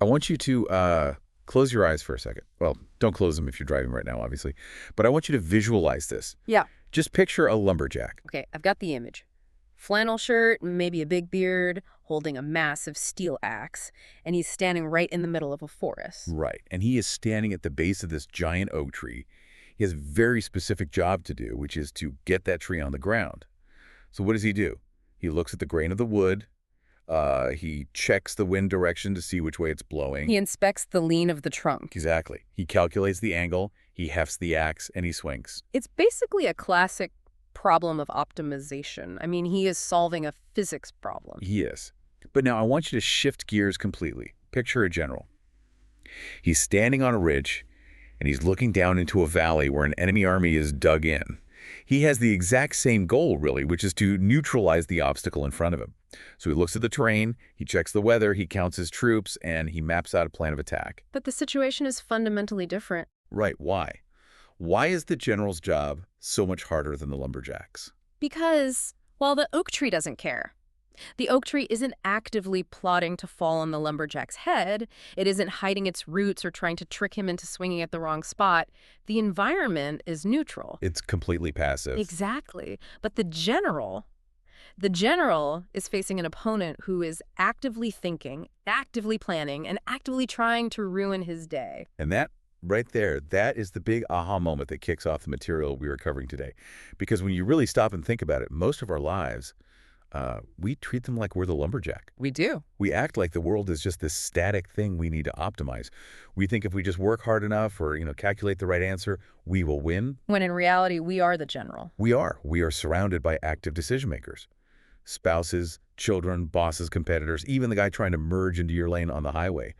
I want you to close your eyes for a second. Well, don't close them if you're driving right now, obviously. But I want you to visualize this. Yeah. Just picture a lumberjack. Okay, I've got the image. Flannel shirt, maybe a big beard, holding a massive steel axe, and he's standing right in the middle of a forest. Right. And he is standing at the base of this giant oak tree. He has a very specific job to do, which is to get that tree on the ground. So what does he do? He looks at the grain of the wood. He checks the wind direction to see which way it's blowing. He inspects the lean of the trunk. Exactly. He calculates the angle, he hefts the axe, and he swings. It's basically a classic problem of optimization. I mean, he is solving a physics problem. He is. But now I want you to shift gears completely. Picture a general. He's standing on a ridge, and he's looking down into a valley where an enemy army is dug in. He has the exact same goal, really, which is to neutralize the obstacle in front of him. So he looks at the terrain, he checks the weather, he counts his troops, and he maps out a plan of attack. But the situation is fundamentally different. Right, why? Why is the general's job so much harder than the lumberjack's? Because, well, the oak tree doesn't care. The oak tree isn't actively plotting to fall on the lumberjack's head. It isn't hiding its roots or trying to trick him into swinging at the wrong spot. The environment is neutral. It's completely passive. Exactly. But the general is facing an opponent who is actively thinking, actively planning, and actively trying to ruin his day. And that right there, that is the big aha moment that kicks off the material we were covering today. Because when you really stop and think about it, most of our lives, we treat them like we're the lumberjack. We do. We act like the world is just this static thing we need to optimize. We think if we just work hard enough or, calculate the right answer, we will win. When in reality, we are the general. We are. We are surrounded by active decision makers. Spouses, children, bosses, competitors, even the guy trying to merge into your lane on the highway.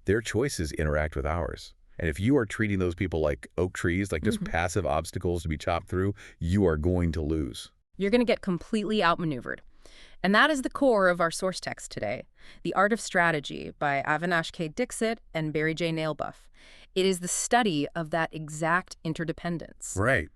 Their choices interact with ours. And if you are treating those people like oak trees, like just passive obstacles to be chopped through, you are going to lose. You're going to get completely outmaneuvered. And that is the core of our source text today, The Art of Strategy by Avinash K. Dixit and Barry J. Nalebuff. It is the study of that exact interdependence. Right.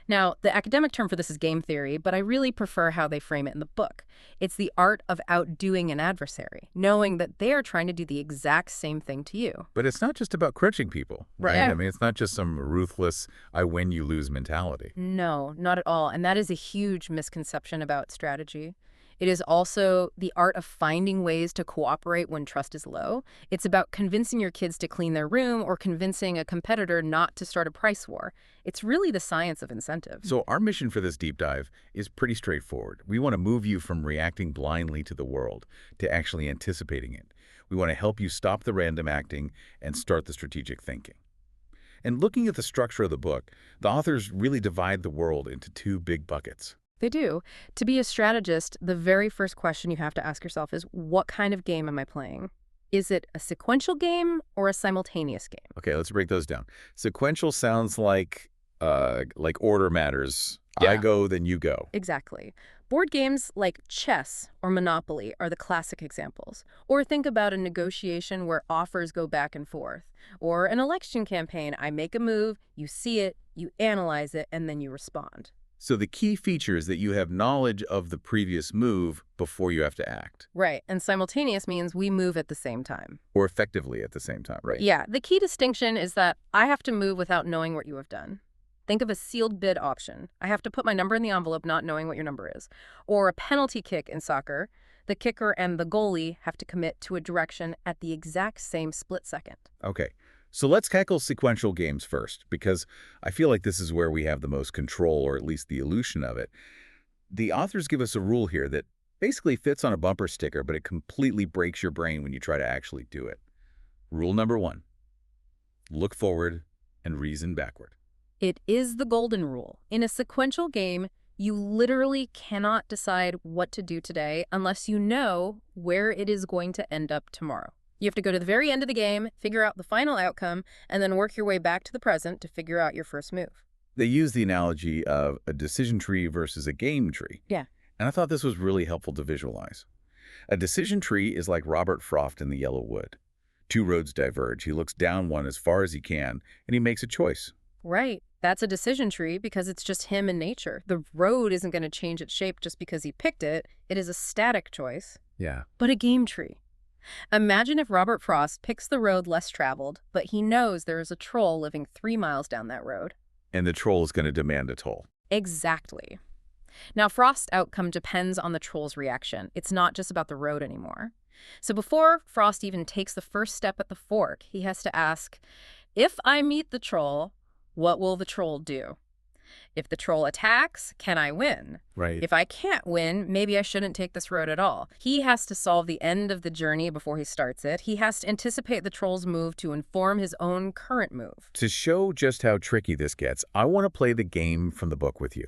Now, the academic term for this is game theory, but I really prefer how they frame it in the book. It's the art of outdoing an adversary, knowing that they are trying to do the exact same thing to you. But it's not just about crunching people, right? Yeah. I mean, it's not just some ruthless, I win, you lose mentality. No, not at all. And that is a huge misconception about strategy. It is also the art of finding ways to cooperate when trust is low. It's about convincing your kids to clean their room or convincing a competitor not to start a price war. It's really the science of incentive. So our mission for this deep dive is pretty straightforward. We want to move you from reacting blindly to the world to actually anticipating it. We want to help you stop the random acting and start the strategic thinking. And looking at the structure of the book, the authors really divide the world into two big buckets. They do. To be a strategist, the very first question you have to ask yourself is, what kind of game am I playing? Is it a sequential game or a simultaneous game? Okay, let's break those down. Sequential sounds like order matters. Yeah. I go, then you go. Exactly. Board games like chess or Monopoly are the classic examples. Or think about a negotiation where offers go back and forth. Or an election campaign. I make a move, you see it, you analyze it, and then you respond. So the key feature is that you have knowledge of the previous move before you have to act. Right. And simultaneous means we move at the same time. Or effectively at the same time, right? Yeah. The key distinction is that I have to move without knowing what you have done. Think of a sealed bid option. I have to put my number in the envelope not knowing what your number is. Or a penalty kick in soccer. The kicker and the goalie have to commit to a direction at the exact same split second. Okay. So let's tackle sequential games first, because I feel like this is where we have the most control, or at least the illusion of it. The authors give us a rule here that basically fits on a bumper sticker, but it completely breaks your brain when you try to actually do it. Rule number 1, look forward and reason backward. It is the golden rule. In a sequential game, you literally cannot decide what to do today unless you know where it is going to end up tomorrow. You have to go to the very end of the game, figure out the final outcome, and then work your way back to the present to figure out your first move. They use the analogy of a decision tree versus a game tree. Yeah. And I thought this was really helpful to visualize. A decision tree is like Robert Frost in The Yellow Wood. Two roads diverge. He looks down one as far as he can, and he makes a choice. Right. That's a decision tree because it's just him and nature. The road isn't going to change its shape just because he picked it. It is a static choice. Yeah. But a game tree. Imagine if Robert Frost picks the road less traveled, but he knows there is a troll living 3 miles down that road. And the troll is going to demand a toll. Exactly. Now, Frost's outcome depends on the troll's reaction. It's not just about the road anymore. So before Frost even takes the first step at the fork, he has to ask, if I meet the troll, what will the troll do? If the troll attacks, can I win? Right. If I can't win, maybe I shouldn't take this road at all. He has to solve the end of the journey before he starts it. He has to anticipate the troll's move to inform his own current move. To show just how tricky this gets, I want to play the game from the book with you.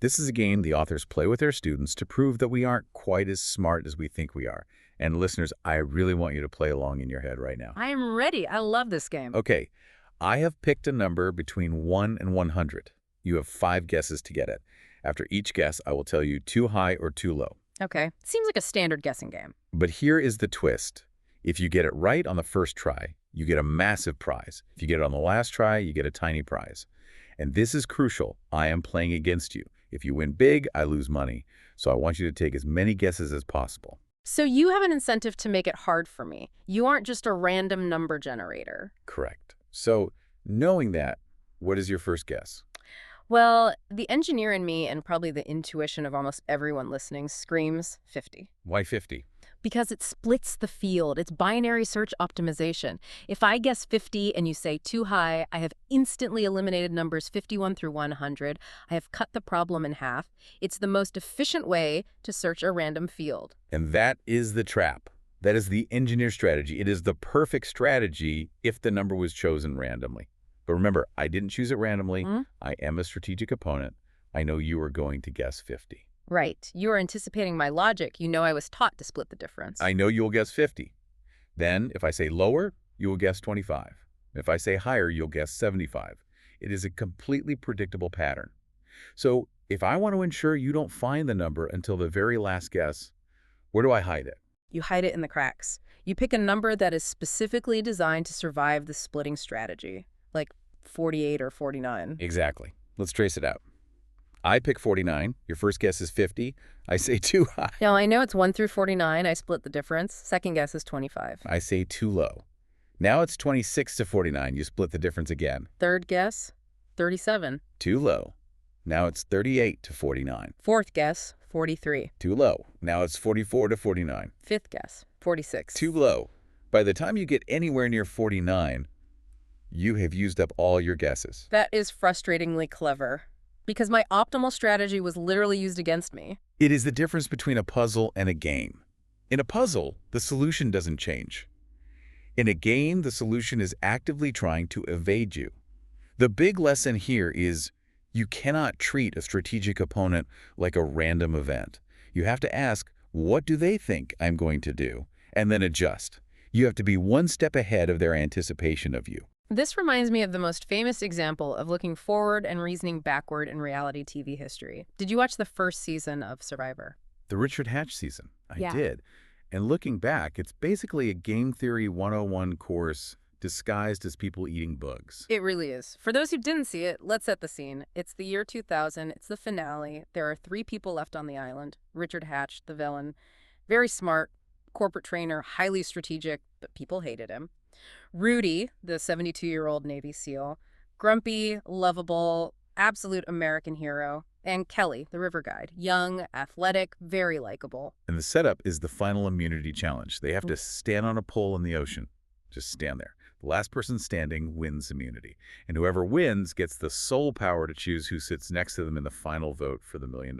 This is a game the authors play with their students to prove that we aren't quite as smart as we think we are. And listeners, I really want you to play along in your head right now. I am ready. I love this game. Okay, I have picked a number between 1 and 100. You have 5 guesses to get it. After each guess, I will tell you too high or too low. Okay. Seems like a standard guessing game. But here is the twist. If you get it right on the first try, you get a massive prize. If you get it on the last try, you get a tiny prize. And this is crucial. I am playing against you. If you win big, I lose money. So I want you to take as many guesses as possible. So you have an incentive to make it hard for me. You aren't just a random number generator. Correct. So knowing that, what is your first guess? Well, the engineer in me and probably the intuition of almost everyone listening screams 50. Why 50? Because it splits the field. It's binary search optimization. If I guess 50 and you say too high, I have instantly eliminated numbers 51 through 100. I have cut the problem in half. It's the most efficient way to search a random field. And that is the trap. That is the engineer strategy. It is the perfect strategy if the number was chosen randomly. But remember, I didn't choose it randomly. I am a strategic opponent. I know you are going to guess 50. Right. You are anticipating my logic. You know I was taught to split the difference. I know you will guess 50. Then, if I say lower, you will guess 25. If I say higher, you'll guess 75. It is a completely predictable pattern. So, if I want to ensure you don't find the number until the very last guess, where do I hide it? You hide it in the cracks. You pick a number that is specifically designed to survive the splitting strategy, like 48 or 49. Exactly. Let's trace it out. I pick 49. Your first guess is 50. I say too high. Now, I know it's 1 through 49. I split the difference. Second guess is 25. I say too low. Now it's 26 to 49. You split the difference again. Third guess, 37. Too low. Now it's 38 to 49. Fourth guess, 43. Too low. Now it's 44 to 49. Fifth guess, 46. Too low. By the time you get anywhere near 49, you have used up all your guesses. That is frustratingly clever, because my optimal strategy was literally used against me. It is the difference between a puzzle and a game. In a puzzle, the solution doesn't change. In a game, the solution is actively trying to evade you. The big lesson here is you cannot treat a strategic opponent like a random event. You have to ask, what do they think I'm going to do? And then adjust. You have to be one step ahead of their anticipation of you. This reminds me of the most famous example of looking forward and reasoning backward in reality TV history. Did you watch the first season of Survivor? The Richard Hatch season. I Yeah. did. And looking back, it's basically a Game Theory 101 course disguised as people eating bugs. It really is. For those who didn't see it, let's set the scene. It's the year 2000. It's the finale. There are 3 people left on the island. Richard Hatch, the villain, very smart, corporate trainer, highly strategic, but people hated him. Rudy, the 72-year-old Navy SEAL, grumpy, lovable, absolute American hero, and Kelly, the river guide, young, athletic, very likable. And the setup is the final immunity challenge. They have to stand on a pole in the ocean. Just stand there. The last person standing wins immunity. And whoever wins gets the sole power to choose who sits next to them in the final vote for the $1 million.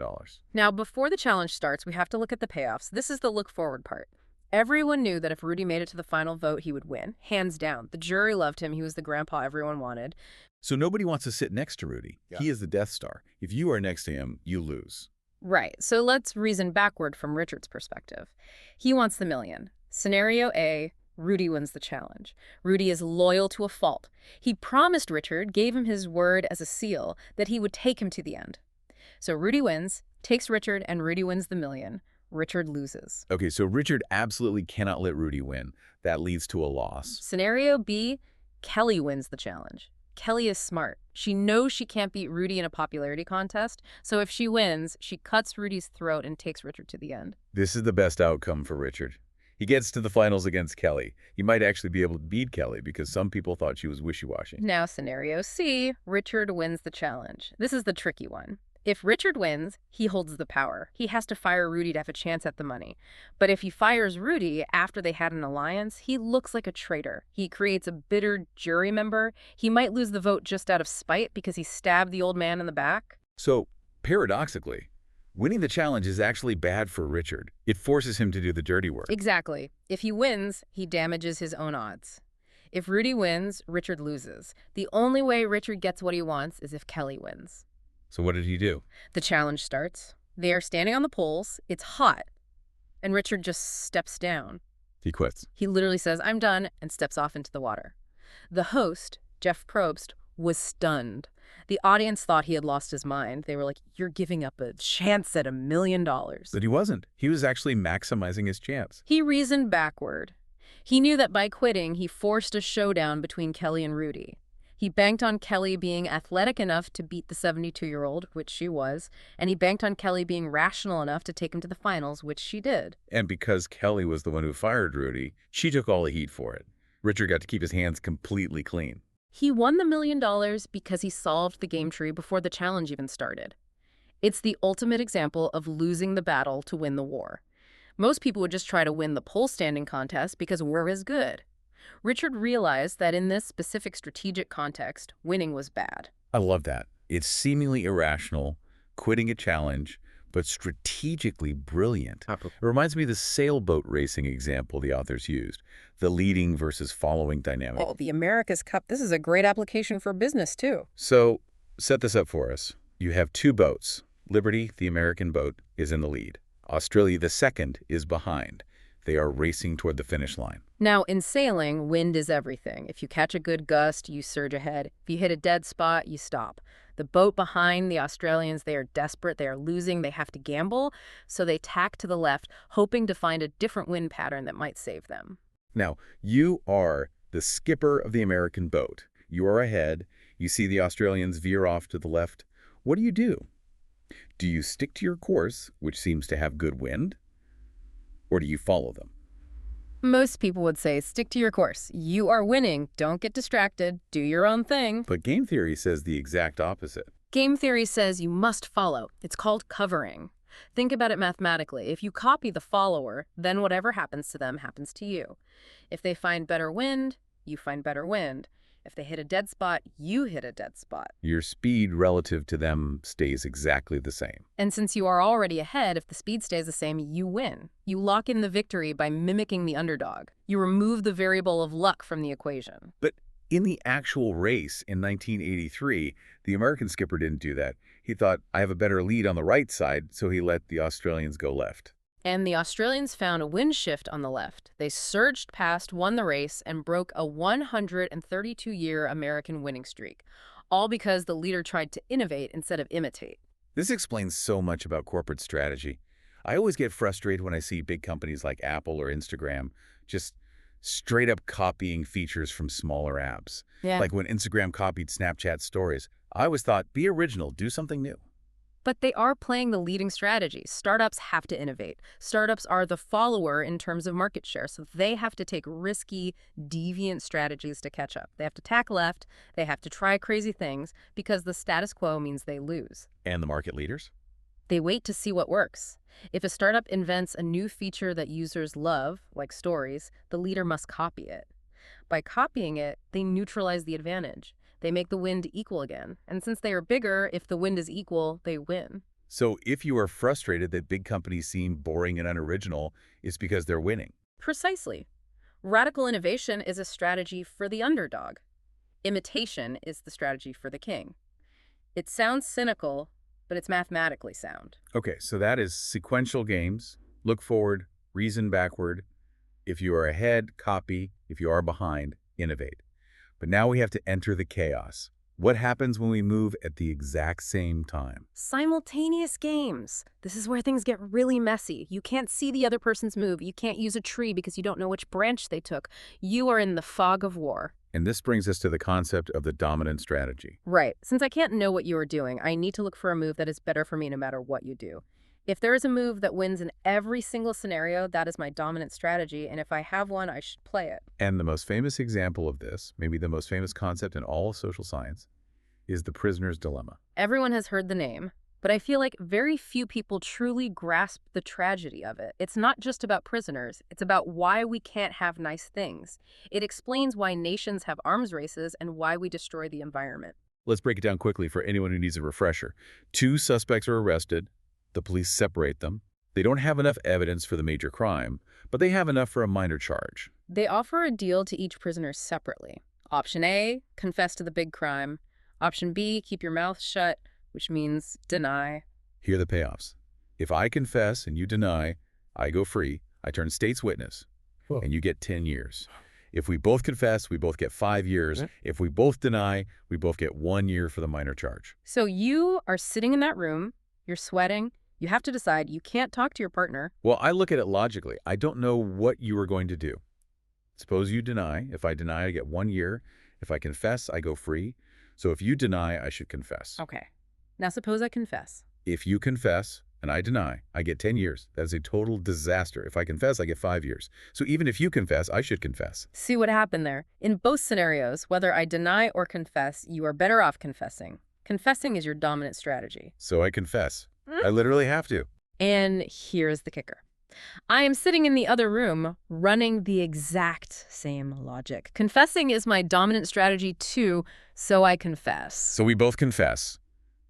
Now, before the challenge starts, we have to look at the payoffs. This is the look forward part. Everyone knew that if Rudy made it to the final vote, he would win. Hands down. The jury loved him. He was the grandpa everyone wanted. So nobody wants to sit next to Rudy. Yeah. He is the Death Star. If you are next to him, you lose. Right. So let's reason backward from Richard's perspective. He wants the $1 million. Scenario A, Rudy wins the challenge. Rudy is loyal to a fault. He promised Richard, gave him his word as a SEAL, that he would take him to the end. So Rudy wins, takes Richard, and Rudy wins the $1 million. Richard loses. Okay, so Richard absolutely cannot let Rudy win. That leads to a loss. Scenario B, Kelly wins the challenge. Kelly is smart. She knows she can't beat Rudy in a popularity contest, so if she wins, she cuts Rudy's throat and takes Richard to the end. This is the best outcome for Richard. He gets to the finals against Kelly. He might actually be able to beat Kelly because some people thought she was wishy-washy. Now, scenario C, Richard wins the challenge. This is the tricky one. If Richard wins, he holds the power. He has to fire Rudy to have a chance at the money. But if he fires Rudy after they had an alliance, he looks like a traitor. He creates a bitter jury member. He might lose the vote just out of spite because he stabbed the old man in the back. So, paradoxically, winning the challenge is actually bad for Richard. It forces him to do the dirty work. Exactly. If he wins, he damages his own odds. If Rudy wins, Richard loses. The only way Richard gets what he wants is if Kelly wins. So what did he do? The challenge starts. They are standing on the poles. It's hot. And Richard just steps down. He quits. He literally says, "I'm done," and steps off into the water. The host, Jeff Probst, was stunned. The audience thought he had lost his mind. They were like, "You're giving up a chance at $1 million." But he wasn't. He was actually maximizing his chance. He reasoned backward. He knew that by quitting, he forced a showdown between Kelly and Rudy. He banked on Kelly being athletic enough to beat the 72-year-old, which she was, and he banked on Kelly being rational enough to take him to the finals, which she did. And because Kelly was the one who fired Rudy, she took all the heat for it. Richard got to keep his hands completely clean. He won the $1 million because he solved the game tree before the challenge even started. It's the ultimate example of losing the battle to win the war. Most people would just try to win the pole standing contest because war is good. Richard realized that in this specific strategic context, winning was bad. I love that. It's seemingly irrational, quitting a challenge, but strategically brilliant. It reminds me of the sailboat racing example the authors used, the leading versus following dynamic. Oh, the America's Cup. This is a great application for business, too. So, set this up for us. You have two boats. Liberty, the American boat, is in the lead. Australia, the second, is behind. They are racing toward the finish line. Now, in sailing, wind is everything. If you catch a good gust, you surge ahead. If you hit a dead spot, you stop. The boat behind the Australians, they are desperate. They are losing. They have to gamble. So they tack to the left, hoping to find a different wind pattern that might save them. Now, you are the skipper of the American boat. You are ahead. You see the Australians veer off to the left. What do? Do you stick to your course, which seems to have good wind? Or do you follow them? Most people would say, stick to your course. You are winning. Don't get distracted. Do your own thing. But game theory says the exact opposite. Game theory says you must follow. It's called covering. Think about it mathematically. If you copy the follower, then whatever happens to them happens to you. If they find better wind, you find better wind. If they hit a dead spot, you hit a dead spot. Your speed relative to them stays exactly the same. And since you are already ahead, if the speed stays the same, you win. You lock in the victory by mimicking the underdog. You remove the variable of luck from the equation. But in the actual race in 1983, the American skipper didn't do that. He thought, I have a better lead on the right side, so he let the Australians go left. And the Australians found a wind shift on the left. They surged past, won the race, and broke a 132-year American winning streak, all because the leader tried to innovate instead of imitate. This explains so much about corporate strategy. I always get frustrated when I see big companies like Apple or Instagram just straight up copying features from smaller apps. Yeah. Like when Instagram copied Snapchat stories. I always thought, be original, do something new. But they are playing the leading strategy. Startups have to innovate. Startups are the follower in terms of market share, so they have to take risky, deviant strategies to catch up. They have to tack left. They have to try crazy things because the status quo means they lose. And the market leaders? They wait to see what works. If a startup invents a new feature that users love, like stories, the leader must copy it. By copying it, they neutralize the advantage. They make the wind equal again. And since they are bigger, if the wind is equal, they win. So if you are frustrated that big companies seem boring and unoriginal, it's because they're winning. Precisely. Radical innovation is a strategy for the underdog. Imitation is the strategy for the king. It sounds cynical, but it's mathematically sound. Okay, so that is sequential games. Look forward, reason backward. If you are ahead, copy. If you are behind, innovate. But now we have to enter the chaos. What happens when we move at the exact same time? Simultaneous games. This is where things get really messy. You can't see the other person's move. You can't use a tree because you don't know which branch they took. You are in the fog of war. And this brings us to the concept of the dominant strategy. Right. Since I can't know what you are doing, I need to look for a move that is better for me no matter what you do. If there is a move that wins in every single scenario, that is my dominant strategy, and if I have one, I should play it. And the most famous example of this, maybe the most famous concept in all of social science, is the prisoner's dilemma. Everyone has heard the name, but I feel like very few people truly grasp the tragedy of it. It's not just about prisoners. It's about why we can't have nice things. It explains why nations have arms races and why we destroy the environment. Let's break it down quickly for anyone who needs a refresher. 2 suspects are arrested. The police separate them. They don't have enough evidence for the major crime, but they have enough for a minor charge. They offer a deal to each prisoner separately. Option A, confess to the big crime. Option B, keep your mouth shut, which means deny. Here are the payoffs. If I confess and you deny, I go free. I turn state's witness, and you get 10 years. If we both confess, we both get 5 years. If we both deny, we both get 1 year for the minor charge. So you are sitting in that room, you're sweating, you have to decide. You can't talk to your partner. Well, I look at it logically. I don't know what you are going to do. Suppose you deny. If I deny, I get 1 year. If I confess, I go free. So if you deny, I should confess. Okay. Now suppose I confess. If you confess and I deny, I get 10 years. That is a total disaster. If I confess, I get 5 years. So even if you confess, I should confess. See what happened there? In both scenarios, whether I deny or confess, you are better off confessing. Confessing is your dominant strategy. So I confess. I literally have to. And here's the kicker. I am sitting in the other room running the exact same logic. Confessing is my dominant strategy too, so I confess. So we both confess,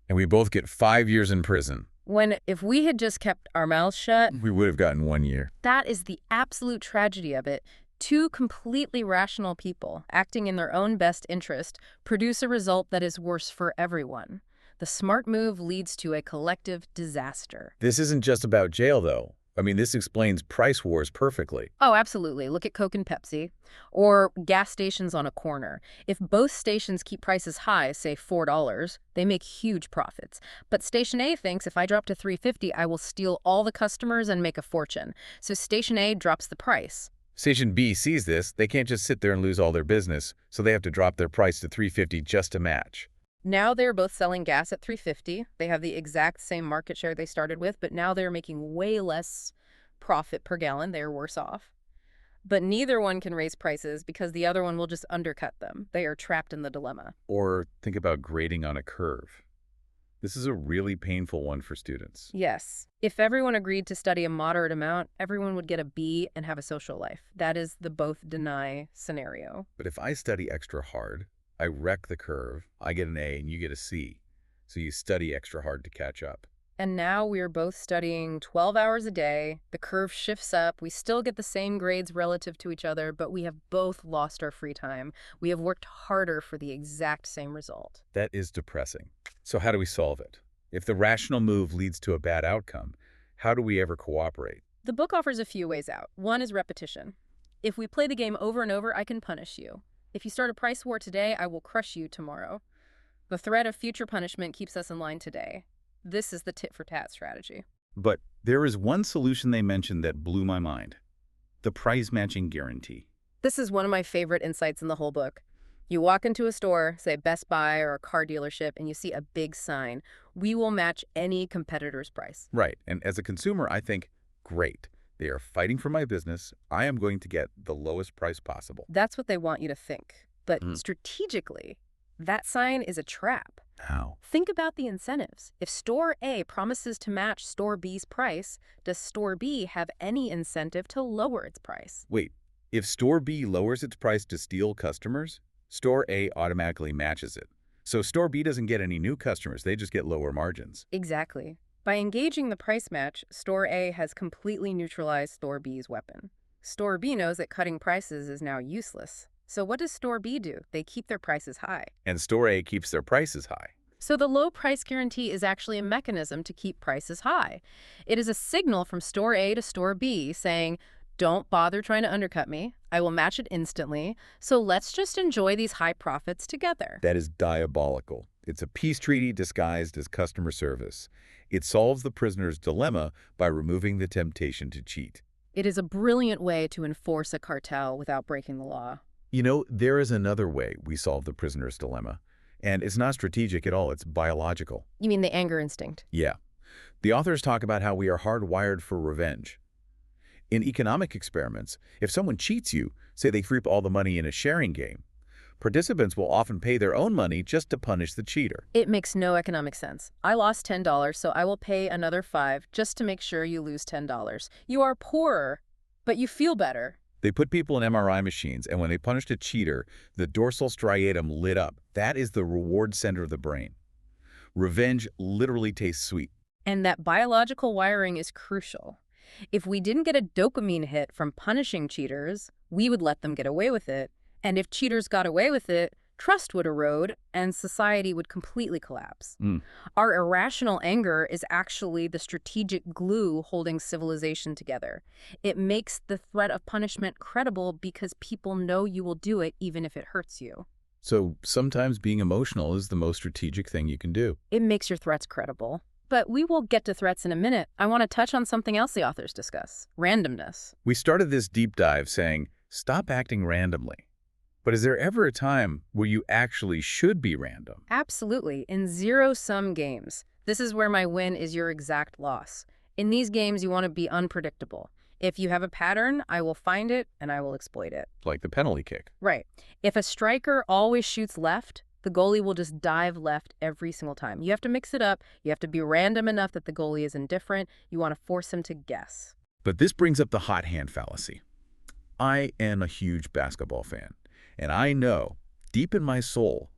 and we both get 5 years in prison. When if we had just kept our mouths shut, We would have gotten 1 year. that is the absolute tragedy of it. 2 completely rational people, acting in their own best interest, produce a result that is worse for everyone. The smart move leads to a collective disaster. This isn't just about jail, though. I mean, this explains price wars perfectly. Oh, absolutely. Look at Coke and Pepsi. Or gas stations on a corner. If both stations keep prices high, say $4, they make huge profits. But Station A thinks if I drop to $3.50, I will steal all the customers and make a fortune. So Station A drops the price. Station B sees this. They can't just sit there and lose all their business, so they have to drop their price to $3.50 just to match. Now they're both selling gas at $3.50. They have the exact same market share they started with, but now they're making way less profit per gallon. They're worse off. But neither one can raise prices because the other one will just undercut them. They are trapped in the dilemma. Or think about grading on a curve. This is a really painful one for students. Yes. If everyone agreed to study a moderate amount, everyone would get a B and have a social life. That is the both deny scenario. But if I study extra hard, I wreck the curve, I get an A and you get a C. So you study extra hard to catch up. And now we are both studying 12 hours a day. The curve shifts up. We still get the same grades relative to each other, but we have both lost our free time. We have worked harder for the exact same result. That is depressing. So how do we solve it? If the rational move leads to a bad outcome, how do we ever cooperate? The book offers a few ways out. One is repetition. If we play the game over and over, I can punish you. If you start a price war today, I will crush you tomorrow. The threat of future punishment keeps us in line today. This is the tit-for-tat strategy. But there is one solution they mentioned that blew my mind. The price matching guarantee. This is one of my favorite insights in the whole book. You walk into a store, say Best Buy or a car dealership, and you see a big sign. We will match any competitor's price. Right. And as a consumer, I think, great. They are fighting for my business. I am going to get the lowest price possible. That's what they want you to think. But strategically, that sign is a trap. How? Think about the incentives. If Store A promises to match Store B's price, does Store B have any incentive to lower its price? Wait, if Store B lowers its price to steal customers, Store A automatically matches it. So Store B doesn't get any new customers, they just get lower margins. Exactly. By engaging the price match, Store A has completely neutralized Store B's weapon. Store B knows that cutting prices is now useless. So what does Store B do? They keep their prices high. And Store A keeps their prices high. So the low price guarantee is actually a mechanism to keep prices high. It is a signal from Store A to Store B saying, don't bother trying to undercut me. I will match it instantly. So let's just enjoy these high profits together. That is diabolical. It's a peace treaty disguised as customer service. It solves the prisoner's dilemma by removing the temptation to cheat. It is a brilliant way to enforce a cartel without breaking the law. You know, there is another way we solve the prisoner's dilemma. And it's not strategic at all, it's biological. You mean the anger instinct? Yeah. The authors talk about how we are hardwired for revenge. In economic experiments, if someone cheats you, say they reap all the money in a sharing game, participants will often pay their own money just to punish the cheater. It makes no economic sense. I lost $10, so I will pay another $5 just to make sure you lose $10. You are poorer, but you feel better. They put people in MRI machines, and when they punished a cheater, the dorsal striatum lit up. That is the reward center of the brain. Revenge literally tastes sweet. And that biological wiring is crucial. If we didn't get a dopamine hit from punishing cheaters, we would let them get away with it. And if cheaters got away with it, trust would erode and society would completely collapse. Our irrational anger is actually the strategic glue holding civilization together. It makes the threat of punishment credible because people know you will do it even if it hurts you. So sometimes being emotional is the most strategic thing you can do. It makes your threats credible. But we will get to threats in a minute. I want to touch on something else the authors discuss: randomness. We started this deep dive saying, stop acting randomly. But is there ever a time where you actually should be random? Absolutely. In zero-sum games, this is where my win is your exact loss. In these games, you want to be unpredictable. If you have a pattern, I will find it and I will exploit it. Like the penalty kick. Right. If a striker always shoots left, the goalie will just dive left every single time. You have to mix it up. You have to be random enough that the goalie is indifferent. You want to force him to guess. But this brings up the hot hand fallacy. I am a huge basketball fan, and I know, deep in my soul,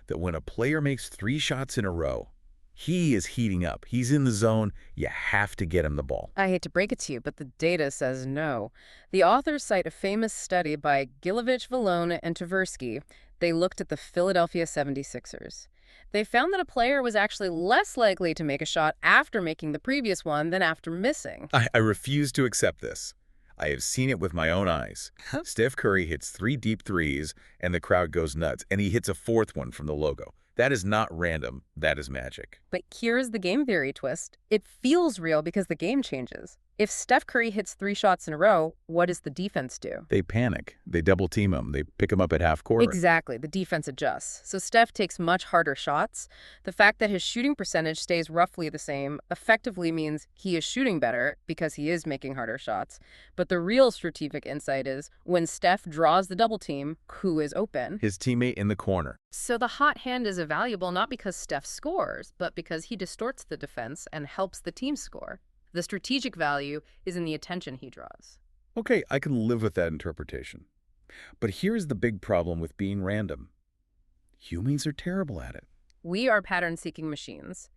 that when a player makes 3 shots in a row, he is heating up. He's in the zone. You have to get him the ball. I hate to break it to you, but the data says no. The authors cite a famous study by Gilovich, Valone, and Tversky. They looked at the Philadelphia 76ers. They found that a player was actually less likely to make a shot after making the previous one than after missing. I refuse to accept this. I have seen it with my own eyes. Steph Curry hits 3 deep threes, and the crowd goes nuts, and he hits a 4th one from the logo. That is not random. That is magic. But here's the game theory twist. It feels real because the game changes. If Steph Curry hits 3 shots in a row, what does the defense do? They panic. They double team him. They pick him up at half court. Exactly. The defense adjusts. So Steph takes much harder shots. The fact that his shooting percentage stays roughly the same effectively means he is shooting better because he is making harder shots. But the real strategic insight is when Steph draws the double team, who is open? His teammate in the corner. So the hot hand is valuable not because Steph scores, but because he distorts the defense and helps the team score. The strategic value is in the attention he draws. Okay, I can live with that interpretation. But here's the big problem with being random. Humans are terrible at it. We are pattern-seeking machines.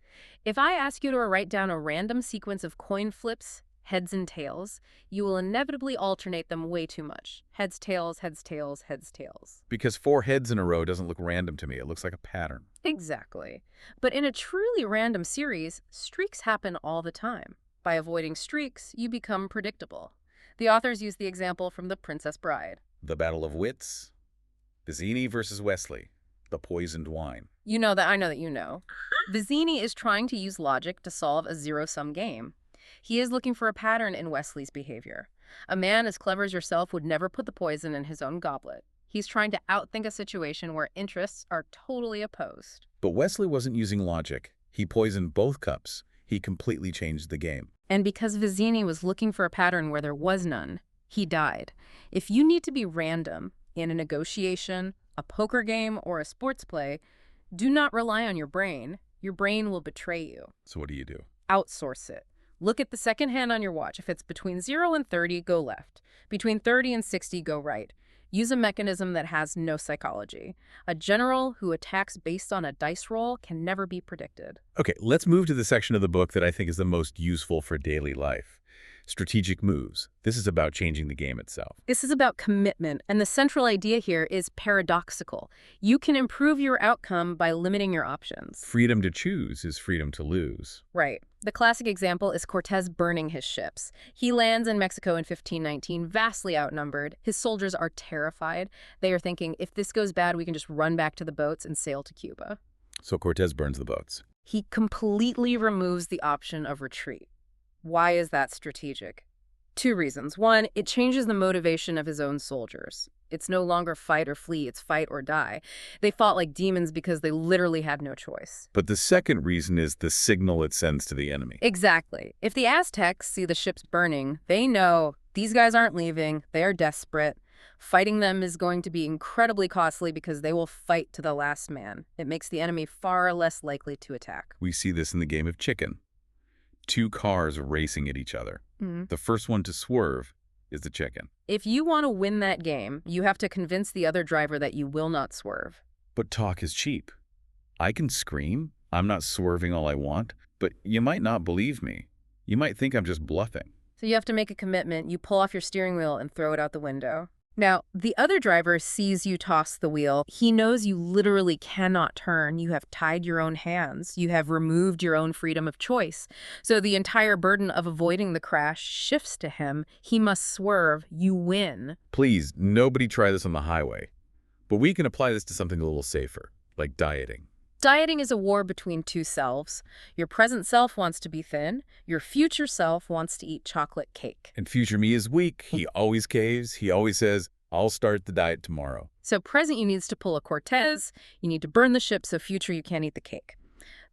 If I ask you to write down a random sequence of coin flips, heads and tails, you will inevitably alternate them way too much. Heads, tails, heads, tails, heads, tails. Because 4 heads in a row doesn't look random to me. It looks like a pattern. Exactly. But in a truly random series, streaks happen all the time. By avoiding streaks, you become predictable. The authors use the example from The Princess Bride. The Battle of Wits, Vizzini versus Wesley, the poisoned wine. You know that I know that you know. Vizzini is trying to use logic to solve a zero-sum game. He is looking for a pattern in Wesley's behavior. A man as clever as yourself would never put the poison in his own goblet. He's trying to outthink a situation where interests are totally opposed. But Wesley wasn't using logic. He poisoned both cups. He completely changed the game. And because Vizzini was looking for a pattern where there was none, he died. If you need to be random in a negotiation, a poker game, or a sports play, do not rely on your brain. Your brain will betray you. So what do? Outsource it. Look at the second hand on your watch. If it's between 0 and 30, go left. Between 30 and 60, go right. Use a mechanism that has no psychology. A general who attacks based on a dice roll can never be predicted. Okay, let's move to the section of the book that I think is the most useful for daily life. Strategic moves. This is about changing the game itself. This is about commitment, and the central idea here is paradoxical. You can improve your outcome by limiting your options. Freedom to choose is freedom to lose. Right. The classic example is Cortés burning his ships. He lands in Mexico in 1519, vastly outnumbered. His soldiers are terrified. They are thinking, if this goes bad, we can just run back to the boats and sail to Cuba. So Cortés burns the boats. He completely removes the option of retreat. Why is that strategic? 2 reasons. 1, it changes the motivation of his own soldiers. It's no longer fight or flee, it's fight or die. They fought like demons because they literally had no choice. But the second reason is the signal it sends to the enemy. Exactly. If the Aztecs see the ships burning, they know these guys aren't leaving, they are desperate. Fighting them is going to be incredibly costly because they will fight to the last man. It makes the enemy far less likely to attack. We see this in the game of chicken. Two cars racing at each other. The first one to swerve is the chicken. If you want to win that game, you have to convince the other driver that you will not swerve. But talk is cheap. I can scream, I'm not swerving all I want, but you might not believe me. You might think I'm just bluffing. So you have to make a commitment. You pull off your steering wheel and throw it out the window. Now, the other driver sees you toss the wheel. He knows you literally cannot turn. You have tied your own hands. You have removed your own freedom of choice. So the entire burden of avoiding the crash shifts to him. He must swerve. You win. Please, nobody try this on the highway. But we can apply this to something a little safer, like dieting. Dieting is a war between two selves. Your present self wants to be thin. Your future self wants to eat chocolate cake. And future me is weak. He always caves. He always says, I'll start the diet tomorrow. So present you needs to pull a Cortez. You need to burn the ship, so future you can't eat the cake.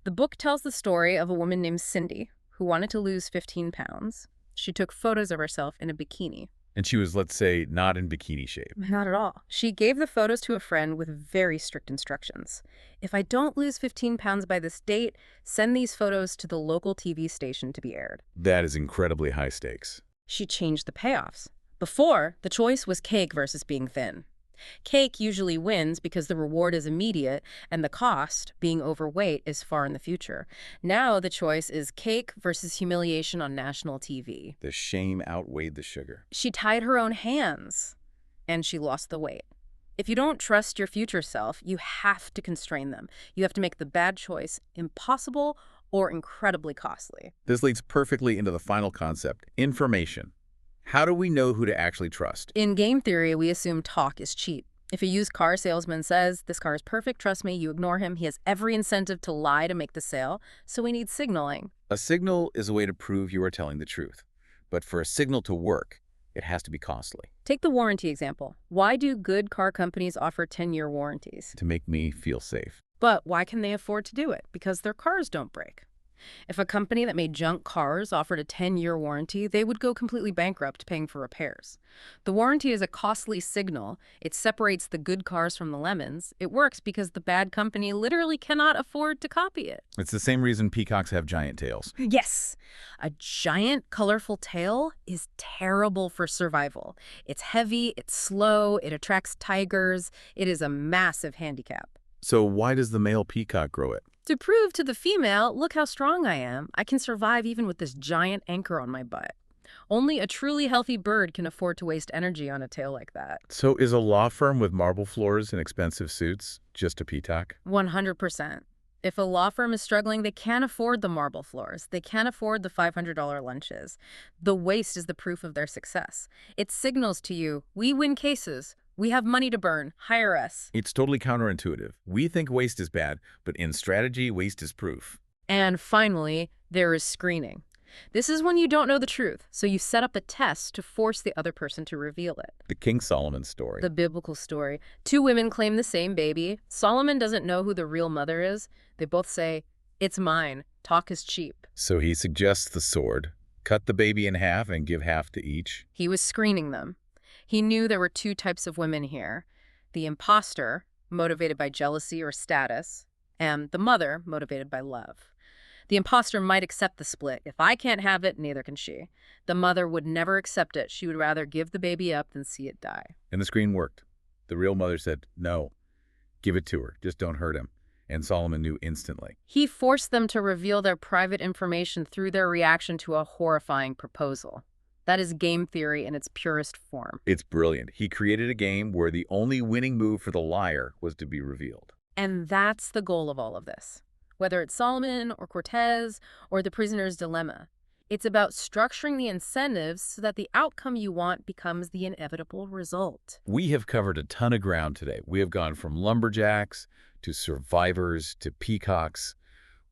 The book tells the story of a woman named Cindy who wanted to lose 15 pounds. She took photos of herself in a bikini. And she was, let's say, not in bikini shape. Not at all. She gave the photos to a friend with very strict instructions. If I don't lose 15 pounds by this date, send these photos to the local TV station to be aired. That is incredibly high stakes. She changed the payoffs. Before, the choice was cake versus being thin. Cake usually wins because the reward is immediate and the cost, being overweight, is far in the future. Now the choice is cake versus humiliation on national TV. The shame outweighed the sugar. She tied her own hands, and she lost the weight. If you don't trust your future self, you have to constrain them. You have to make the bad choice impossible or incredibly costly. This leads perfectly into the final concept, information. How do we know who to actually trust? In game theory, we assume talk is cheap. If a used car salesman says, this car is perfect, trust me, you ignore him, he has every incentive to lie to make the sale, so we need signaling. A signal is a way to prove you are telling the truth. But for a signal to work, it has to be costly. Take the warranty example. Why do good car companies offer 10-year warranties? To make me feel safe. But why can they afford to do it? Because their cars don't break. If a company that made junk cars offered a 10-year warranty, they would go completely bankrupt paying for repairs. The warranty is a costly signal. It separates the good cars from the lemons. It works because the bad company literally cannot afford to copy it. It's the same reason peacocks have giant tails. Yes, a giant, colorful tail is terrible for survival. It's heavy, it's slow, it attracts tigers. It is a massive handicap. So why does the male peacock grow it? To prove to the female, look how strong I am. I can survive even with this giant anchor on my butt. Only a truly healthy bird can afford to waste energy on a tail like that. So is a law firm with marble floors and expensive suits just a peacock? 100%. If a law firm is struggling, they can't afford the marble floors. They can't afford the $500 lunches. The waste is the proof of their success. It signals to you, we win cases. We have money to burn. Hire us. It's totally counterintuitive. We think waste is bad, but in strategy, waste is proof. And finally, there is screening. This is when you don't know the truth, so you set up a test to force the other person to reveal it. The King Solomon story. The biblical story. Two women claim the same baby. Solomon doesn't know who the real mother is. They both say, it's mine. Talk is cheap. So he suggests the sword, cut the baby in half and give half to each. He was screening them. He knew there were two types of women here. The imposter, motivated by jealousy or status, and the mother, motivated by love. The imposter might accept the split. If I can't have it, neither can she. The mother would never accept it. She would rather give the baby up than see it die. And the screen worked. The real mother said, no, give it to her. Just don't hurt him. And Solomon knew instantly. He forced them to reveal their private information through their reaction to a horrifying proposal. That is game theory in its purest form. It's brilliant. He created a game where the only winning move for the liar was to be revealed. And that's the goal of all of this. Whether it's Solomon or Cortez or the prisoner's dilemma, it's about structuring the incentives so that the outcome you want becomes the inevitable result. We have covered a ton of ground today. We have gone from lumberjacks to survivors to peacocks.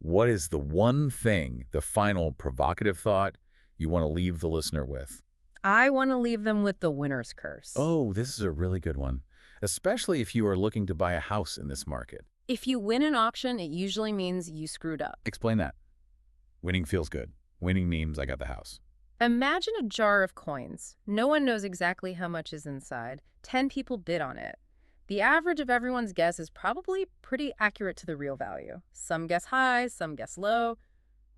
What is the one thing, the final provocative thought, you want to leave the listener with? I want to leave them with the winner's curse. Oh, this is a really good one, especially if you are looking to buy a house in this market. If you win an auction, it usually means you screwed up. Explain that. Winning feels good. Winning means I got the house. Imagine a jar of coins. No one knows exactly how much is inside. 10 people bid on it. The average of everyone's guess is probably pretty accurate to the real value. Some guess high, some guess low.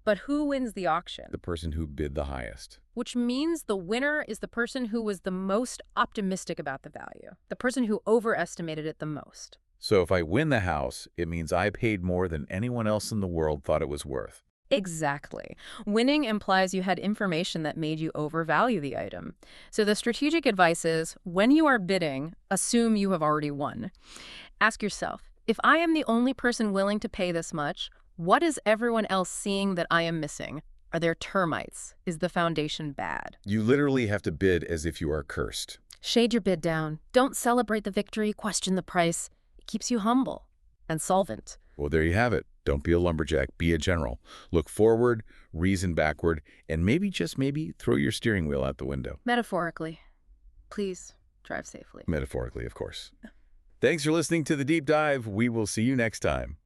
But who wins the auction? The person who bid the highest. Which means the winner is the person who was the most optimistic about the value, the person who overestimated it the most. So if I win the house, it means I paid more than anyone else in the world thought it was worth. Exactly. Winning implies you had information that made you overvalue the item. So the strategic advice is, when you are bidding, assume you have already won. Ask yourself, if I am the only person willing to pay this much, what is everyone else seeing that I am missing? Are there termites? Is the foundation bad? You literally have to bid as if you are cursed. Shade your bid down. Don't celebrate the victory, question the price. It keeps you humble and solvent. Well, there you have it. Don't be a lumberjack, be a general. Look forward, reason backward, and maybe, just maybe, throw your steering wheel out the window. Metaphorically. Please drive safely. Metaphorically, of course. Thanks for listening to The Deep Dive. We will see you next time.